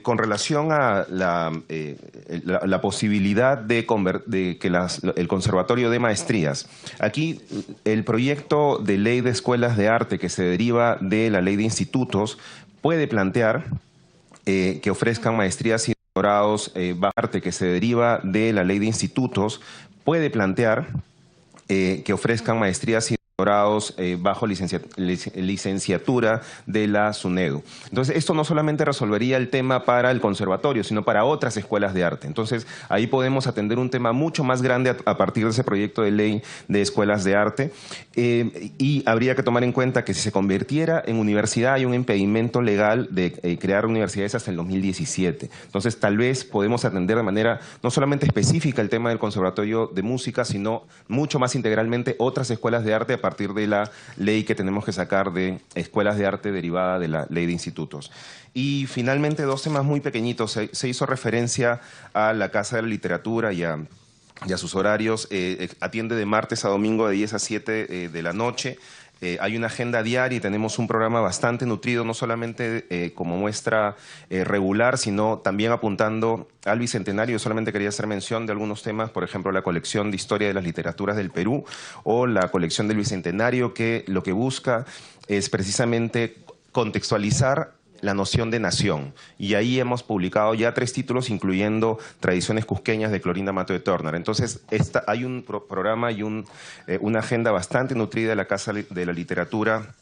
Con relación a la posibilidad de que el Conservatorio de Maestrías, aquí el proyecto de ley de escuelas de arte que se deriva de la ley de institutos puede plantear que ofrezcan maestrías y doctorados arte que se deriva de la ley de institutos, puede plantear que ofrezcan maestrías y doctorados bajo licenciatura de la SUNEDU. Entonces, esto no solamente resolvería el tema para el conservatorio, sino para otras escuelas de arte. Entonces, ahí podemos atender un tema mucho más grande a partir de ese proyecto de ley de escuelas de arte. Y habría que tomar en cuenta que si se convirtiera en universidad hay un impedimento legal de crear universidades hasta el 2017. Entonces, tal vez podemos atender de manera no solamente específica el tema del Conservatorio de Música, sino mucho más integralmente otras escuelas de arte a partir de la ley que tenemos que sacar de escuelas de arte derivada de la ley de institutos. Y finalmente, dos temas muy pequeñitos. Se hizo referencia a la Casa de la Literatura y a sus horarios. Atiende de martes a domingo de 10 a 7 de la noche. Hay una agenda diaria y tenemos un programa bastante nutrido, no solamente como muestra regular, sino también apuntando al Bicentenario. Yo solamente quería hacer mención de algunos temas, por ejemplo, la colección de Historia de las Literaturas del Perú o la colección del Bicentenario, que lo que busca es precisamente contextualizar la noción de nación. Y ahí hemos publicado ya 3 títulos, incluyendo Tradiciones Cusqueñas de Clorinda Mato de Turner. Entonces, hay un programa y una agenda bastante nutrida de la Casa de la Literatura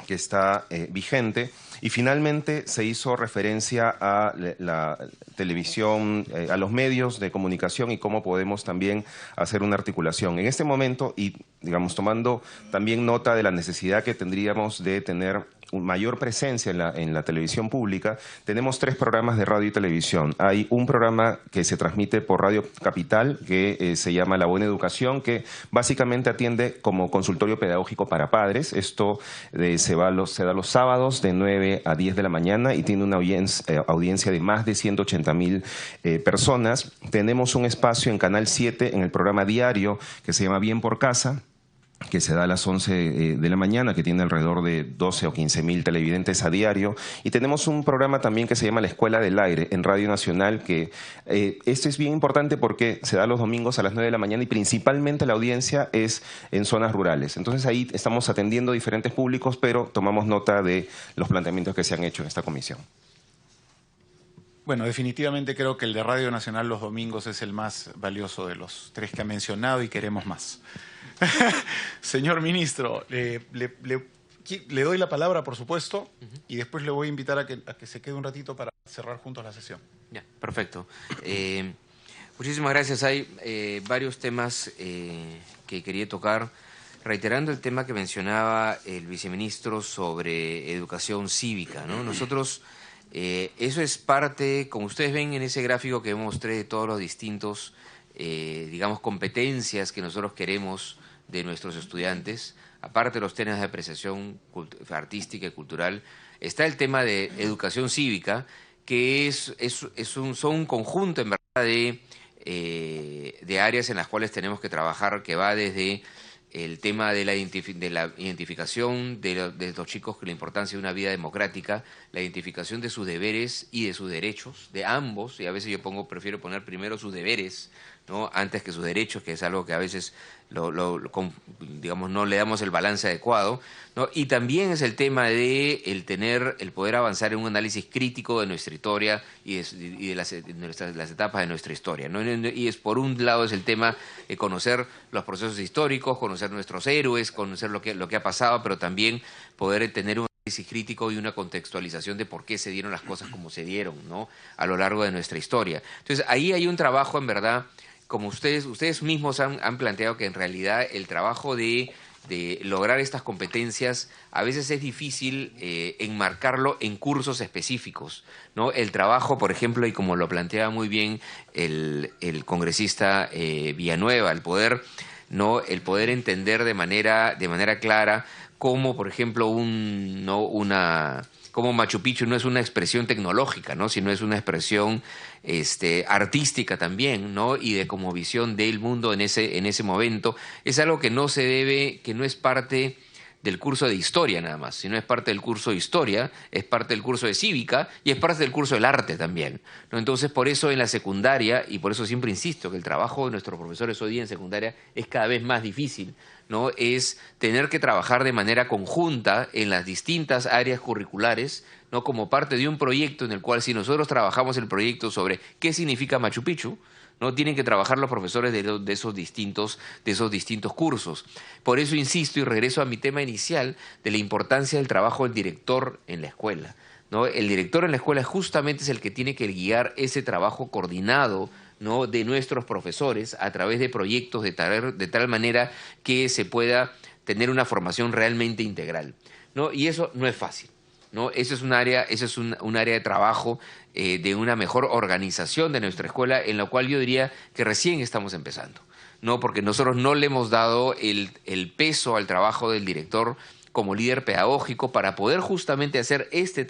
que está vigente. Y finalmente se hizo referencia a la televisión, a los medios de comunicación y cómo podemos también hacer una articulación. En este momento, y digamos tomando también nota de la necesidad que tendríamos de tener mayor presencia en la televisión pública, tenemos 3 programas de radio y televisión. Hay un programa que se transmite por Radio Capital, que se llama La Buena Educación, que básicamente atiende como consultorio pedagógico para padres. Esto se da los sábados de 9 a 10 de la mañana y tiene una audiencia de más de 180.000 personas. Tenemos un espacio en Canal 7 en el programa diario que se llama Bien por Casa, que se da a las 11 de la mañana, que tiene alrededor de 12 o 15.000 televidentes a diario. Y tenemos un programa también que se llama La Escuela del Aire en Radio Nacional, que esto es bien importante porque se da los domingos a las 9 de la mañana y principalmente la audiencia es en zonas rurales. Entonces ahí estamos atendiendo diferentes públicos, pero tomamos nota de los planteamientos que se han hecho en esta comisión. Bueno, definitivamente creo que el de Radio Nacional los domingos es el más valioso de los 3 que ha mencionado y queremos más. Señor ministro, le doy la palabra, por supuesto, y después le voy a invitar a que se quede un ratito para cerrar juntos la sesión. Ya, perfecto. Muchísimas gracias. Hay varios temas que quería tocar. Reiterando el tema que mencionaba el viceministro sobre educación cívica, ¿no? Nosotros, eso es parte, como ustedes ven en ese gráfico que mostré, de todos los distintos, digamos, competencias que nosotros queremos de nuestros estudiantes. Aparte de los temas de apreciación artística y cultural, está el tema de educación cívica, que son un conjunto, en verdad, de áreas en las cuales tenemos que trabajar, que va desde el tema de la identificación de los chicos con la importancia de una vida democrática, la identificación de sus deberes y de sus derechos, de ambos, y a veces prefiero poner primero sus deberes, ¿no?, antes que sus derechos, que es algo que a veces digamos, no le damos el balance adecuado, ¿no? Y también es el tema de el poder avanzar en un análisis crítico de nuestra historia y de las etapas de nuestra historia, ¿no? Y por un lado es el tema de conocer los procesos históricos, conocer nuestros héroes, conocer lo que ha pasado, pero también poder tener un análisis crítico y una contextualización de por qué se dieron las cosas como se dieron, ¿no?, a lo largo de nuestra historia. Entonces ahí hay un trabajo, en verdad, como ustedes mismos han planteado, que en realidad el trabajo de lograr estas competencias a veces es difícil enmarcarlo en cursos específicos, ¿no? El trabajo, por ejemplo, y como lo planteaba muy bien el congresista Villanueva, el poder entender de manera clara cómo, por ejemplo, como Machu Picchu no es una expresión tecnológica, ¿no?, sino es una expresión artística también, ¿no?, y de como visión del mundo en ese momento. Es algo que no es parte del curso de historia nada más, sino es parte del curso de historia, es parte del curso de cívica y es parte del curso del arte también, ¿no? Entonces, por eso en la secundaria, y por eso siempre insisto que el trabajo de nuestros profesores hoy día en secundaria es cada vez más difícil, ¿no? Es tener que trabajar de manera conjunta en las distintas áreas curriculares, ¿no?, como parte de un proyecto en el cual, si nosotros trabajamos el proyecto sobre qué significa Machu Picchu, ¿no?, tienen que trabajar los profesores de esos distintos cursos. Por eso insisto y regreso a mi tema inicial de la importancia del trabajo del director en la escuela, ¿no? El director en la escuela justamente es el que tiene que guiar ese trabajo coordinado, ¿no?, de nuestros profesores a través de proyectos de tal manera que se pueda tener una formación realmente integral, ¿no? Y eso no es fácil, ¿no? Eso es un área de trabajo de una mejor organización de nuestra escuela, en la cual yo diría que recién estamos empezando, ¿no? Porque nosotros no le hemos dado el peso al trabajo del director como líder pedagógico para poder justamente hacer este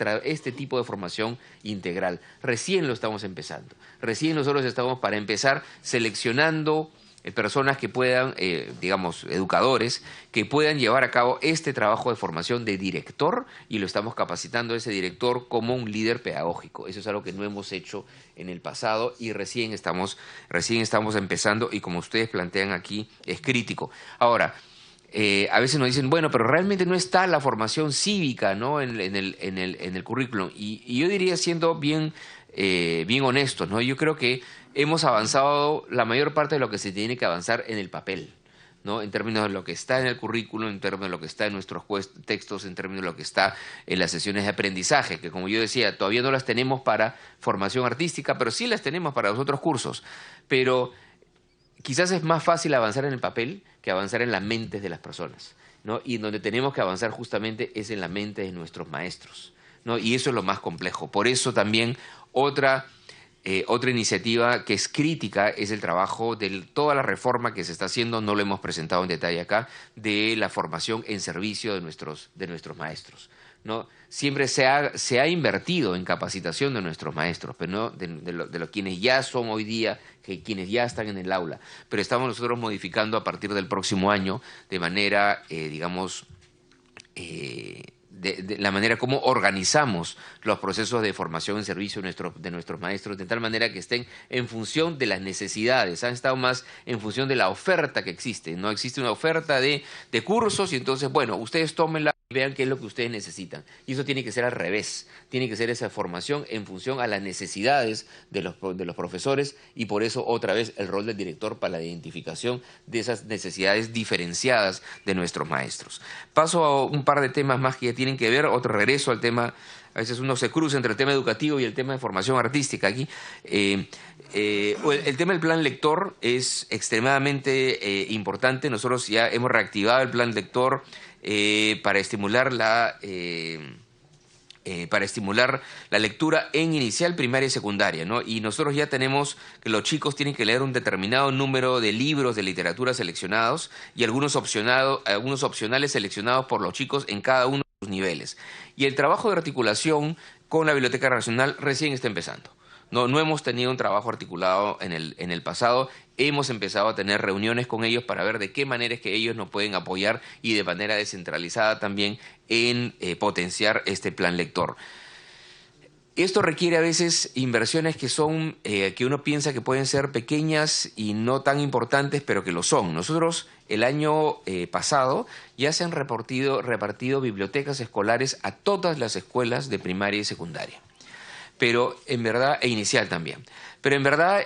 tipo de formación integral. Recién lo estamos empezando. Recién nosotros estamos para empezar seleccionando personas que puedan, digamos, educadores, que puedan llevar a cabo este trabajo de formación de director, y lo estamos capacitando a ese director como un líder pedagógico. Eso es algo que no hemos hecho en el pasado y recién estamos empezando, y como ustedes plantean aquí, es crítico. Ahora, a veces nos dicen, bueno, pero realmente no está la formación cívica, ¿no?, en el currículum. Y yo diría, siendo bien honestos, ¿no?, yo creo que hemos avanzado la mayor parte de lo que se tiene que avanzar en el papel, ¿no?, en términos de lo que está en el currículum, en términos de lo que está en nuestros textos, en términos de lo que está en las sesiones de aprendizaje, que, como yo decía, todavía no las tenemos para formación artística, pero sí las tenemos para los otros cursos. Pero quizás es más fácil avanzar en el papel que avanzar en las mentes de las personas. ¿no? Y donde tenemos que avanzar justamente es en la mente de nuestros maestros, ¿no? Y eso es lo más complejo. Por eso también otra iniciativa que es crítica es el trabajo de toda la reforma que se está haciendo, no lo hemos presentado en detalle acá, de la formación en servicio de nuestros maestros, ¿no? Siempre se ha invertido en capacitación de nuestros maestros, pero no de los quienes ya son hoy día, quienes ya están en el aula. Pero estamos nosotros modificando a partir del próximo año de manera, de la manera como organizamos los procesos de formación en servicio de nuestros maestros, de tal manera que estén en función de las necesidades, han estado más en función de la oferta que existe. No existe una oferta de cursos y entonces, bueno, ustedes tómenla y vean qué es lo que ustedes necesitan. Y eso tiene que ser al revés, tiene que ser esa formación en función a las necesidades de los profesores, y por eso otra vez el rol del director para la identificación de esas necesidades diferenciadas de nuestros maestros. Paso a un par de temas más que ya tienen que ver, otro regreso al tema. A veces uno se cruza entre el tema educativo y el tema de formación artística aquí. El tema del plan lector es extremadamente importante. Nosotros ya hemos reactivado el plan lector para estimular la lectura en inicial, primaria y secundaria, ¿no? Y nosotros ya tenemos que los chicos tienen que leer un determinado número de libros de literatura seleccionados y algunos opcionales seleccionados por los chicos en cada uno de sus niveles. Y el trabajo de articulación con la Biblioteca Nacional recién está empezando. No hemos tenido un trabajo articulado en el pasado. Hemos empezado a tener reuniones con ellos para ver de qué manera es que ellos nos pueden apoyar y de manera descentralizada también en potenciar este plan lector. Esto requiere a veces inversiones que son, que uno piensa que pueden ser pequeñas y no tan importantes, pero que lo son. Nosotros el año pasado ya se han repartido bibliotecas escolares a todas las escuelas de primaria y secundaria. Pero en verdad, e inicial también. Pero en verdad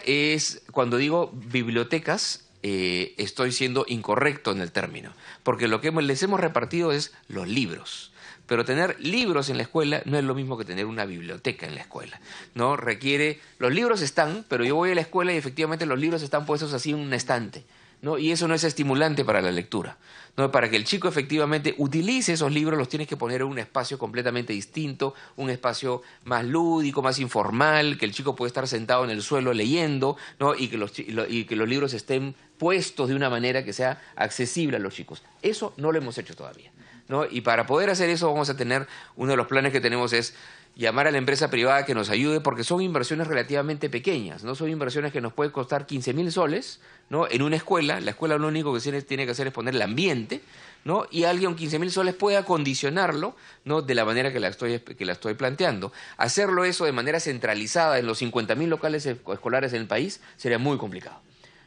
cuando digo bibliotecas, estoy siendo incorrecto en el término, porque lo que les hemos repartido es los libros. Pero tener libros en la escuela no es lo mismo que tener una biblioteca en la escuela, ¿no? Los libros están, pero yo voy a la escuela y efectivamente los libros están puestos así en un estante, ¿no? Y eso no es estimulante para la lectura, ¿no? Para que el chico efectivamente utilice esos libros, los tienes que poner en un espacio completamente distinto, un espacio más lúdico, más informal, que el chico puede estar sentado en el suelo leyendo, ¿no? Y que los libros estén puestos de una manera que sea accesible a los chicos. Eso no lo hemos hecho todavía, ¿no? Y para poder hacer eso vamos a tener, uno de los planes que tenemos es llamar a la empresa privada que nos ayude, porque son inversiones relativamente pequeñas, no son inversiones que nos pueden costar 15.000 soles, ¿no? En una escuela, la escuela lo único que tiene que hacer es poner el ambiente, ¿no? Y alguien 15.000 soles puede acondicionarlo, ¿no? De la manera que la estoy planteando. Hacerlo eso de manera centralizada en los 50.000 locales escolares en el país sería muy complicado,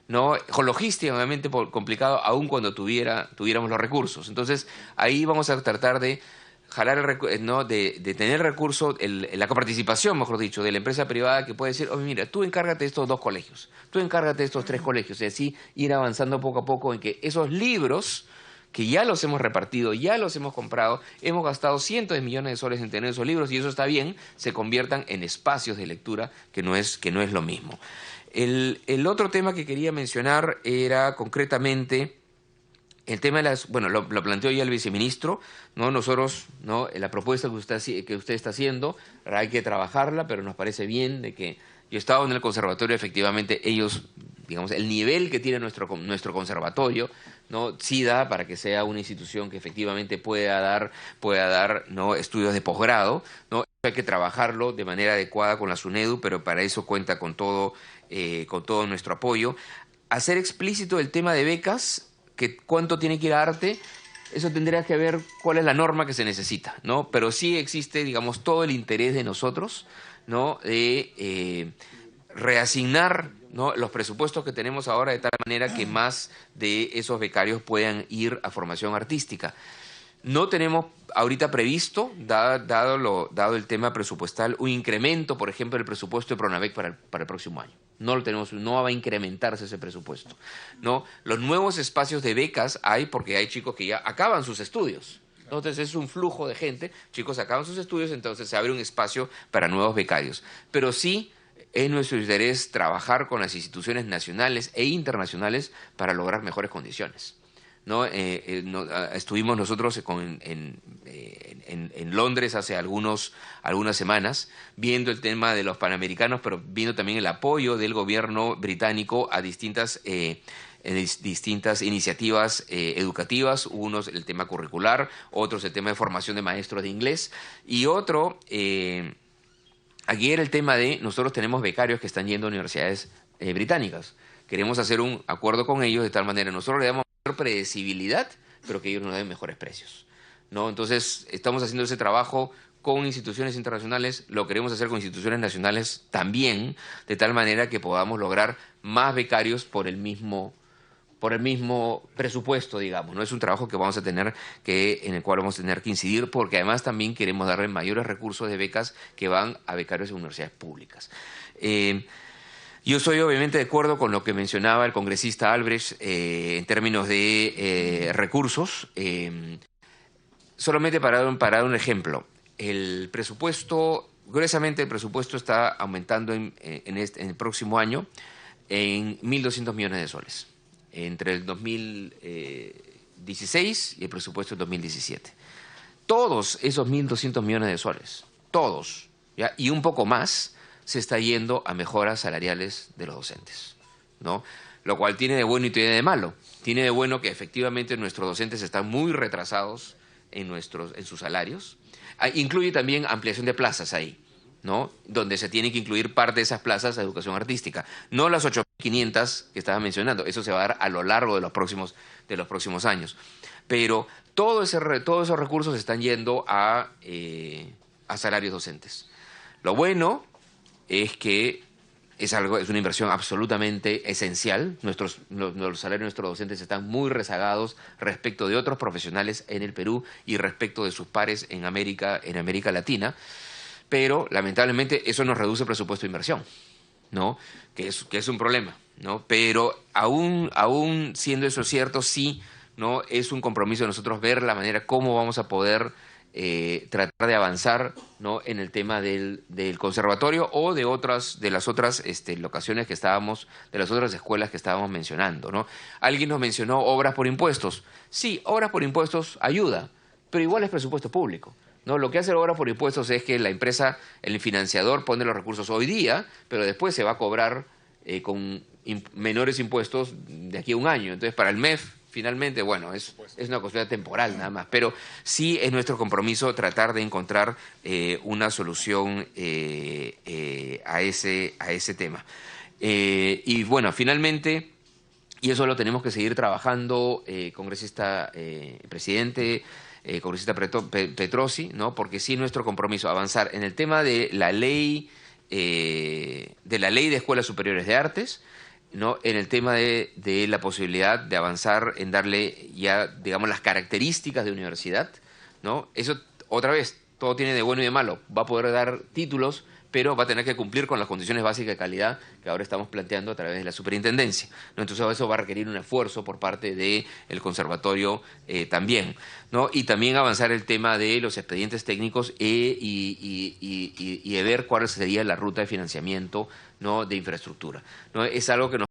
¿no? Logísticamente complicado, aun cuando tuviéramos los recursos. Entonces, ahí vamos a tratar de jalar de tener recursos, la participación, mejor dicho, de la empresa privada, que puede decir, oye, mira, tú encárgate de estos 2 colegios, tú encárgate de estos 3 colegios, y así ir avanzando poco a poco en que esos libros, que ya los hemos repartido, ya los hemos comprado, hemos gastado cientos de millones de soles en tener esos libros, y eso está bien, se conviertan en espacios de lectura, que no es lo mismo. El otro tema que quería mencionar era concretamente el tema de lo planteó ya el viceministro, ¿no? Nosotros, ¿no? La propuesta que usted está haciendo, hay que trabajarla, pero nos parece bien de que yo he estado en el conservatorio, efectivamente ellos, digamos, el nivel que tiene nuestro conservatorio, ¿no? Sí da para que sea una institución que efectivamente pueda dar ¿no? estudios de posgrado, ¿no? Hay que trabajarlo de manera adecuada con la SUNEDU, pero para eso cuenta con todo nuestro apoyo. Hacer explícito el tema de becas, que cuánto tiene que ir a arte, eso tendría que ver cuál es la norma que se necesita, ¿no? Pero sí existe, digamos, todo el interés de nosotros, ¿no? De reasignar, ¿no? Los presupuestos que tenemos ahora de tal manera que más de esos becarios puedan ir a formación artística. No tenemos ahorita previsto, dado el tema presupuestal, un incremento, por ejemplo, del presupuesto de Pronavec para el próximo año. No lo tenemos, no va a incrementarse ese presupuesto, ¿no? Los nuevos espacios de becas hay porque hay chicos que ya acaban sus estudios. Entonces es un flujo de gente, chicos acaban sus estudios, entonces se abre un espacio para nuevos becarios. Pero sí es nuestro interés trabajar con las instituciones nacionales e internacionales para lograr mejores condiciones, ¿no? Estuvimos nosotros en Londres hace algunas semanas viendo el tema de los panamericanos, pero viendo también el apoyo del gobierno británico a distintas iniciativas educativas, unos el tema curricular, otros el tema de formación de maestros de inglés y otro, aquí era el tema de nosotros tenemos becarios que están yendo a universidades británicas. Queremos hacer un acuerdo con ellos de tal manera, nosotros le damos mayor predecibilidad, pero que ellos nos den mejores precios, ¿no? Entonces, estamos haciendo ese trabajo con instituciones internacionales, lo queremos hacer con instituciones nacionales también, de tal manera que podamos lograr más becarios por el mismo presupuesto, digamos, ¿no? Es un trabajo que vamos a tener en el cual vamos a tener que incidir, porque además también queremos darle mayores recursos de becas que van a becarios en universidades públicas. Yo estoy obviamente de acuerdo con lo que mencionaba el congresista Albrecht en términos de recursos. Solamente para dar un ejemplo, el presupuesto, gruesamente el presupuesto está aumentando en el próximo año en 1.200 millones de soles, entre el 2016 y el presupuesto del 2017. Todos esos 1.200 millones de soles, todos, ¿ya? Y un poco más, se está yendo a mejoras salariales de los docentes, ¿no? Lo cual tiene de bueno y tiene de malo. Tiene de bueno que efectivamente nuestros docentes están muy retrasados en sus salarios. Incluye también ampliación de plazas ahí, ¿no? Donde se tiene que incluir parte de esas plazas a educación artística. No las 8.500 que estaba mencionando, eso se va a dar a lo largo de los próximos años. Pero todos esos recursos están yendo a salarios docentes. Lo bueno es que es una inversión absolutamente esencial. Los salarios de nuestros docentes están muy rezagados respecto de otros profesionales en el Perú y respecto de sus pares en América Latina. Pero lamentablemente eso nos reduce el presupuesto de inversión, ¿no? Que es un problema, ¿no? Pero aún siendo eso cierto, sí, ¿no? Es un compromiso de nosotros ver la manera cómo vamos a poder tratar de avanzar, ¿no? En el tema del conservatorio o de las otras locaciones que estábamos, de las otras escuelas que estábamos mencionando, ¿no? Alguien nos mencionó obras por impuestos. Sí, obras por impuestos ayuda, pero igual es presupuesto público, ¿no? Lo que hace obras por impuestos es que la empresa, el financiador pone los recursos hoy día, pero después se va a cobrar con menores impuestos de aquí a un año. Entonces, para el MEF, finalmente, bueno, es una cuestión temporal nada más, pero sí es nuestro compromiso tratar de encontrar una solución a ese tema. Y bueno, finalmente, y eso lo tenemos que seguir trabajando, congresista presidente, congresista Petrosi, ¿no? Porque sí nuestro compromiso avanzar en el tema de la ley de escuelas superiores de artes, ¿no? En el tema de la posibilidad de avanzar en darle ya, digamos, las características de universidad, ¿no? Eso, otra vez, todo tiene de bueno y de malo. Va a poder dar títulos, pero va a tener que cumplir con las condiciones básicas de calidad que ahora estamos planteando a través de la superintendencia, ¿no? Entonces eso va a requerir un esfuerzo por parte del conservatorio también, ¿no? Y también avanzar el tema de los expedientes técnicos y de ver cuál sería la ruta de financiamiento, ¿no? De infraestructura, ¿no? Es algo que nos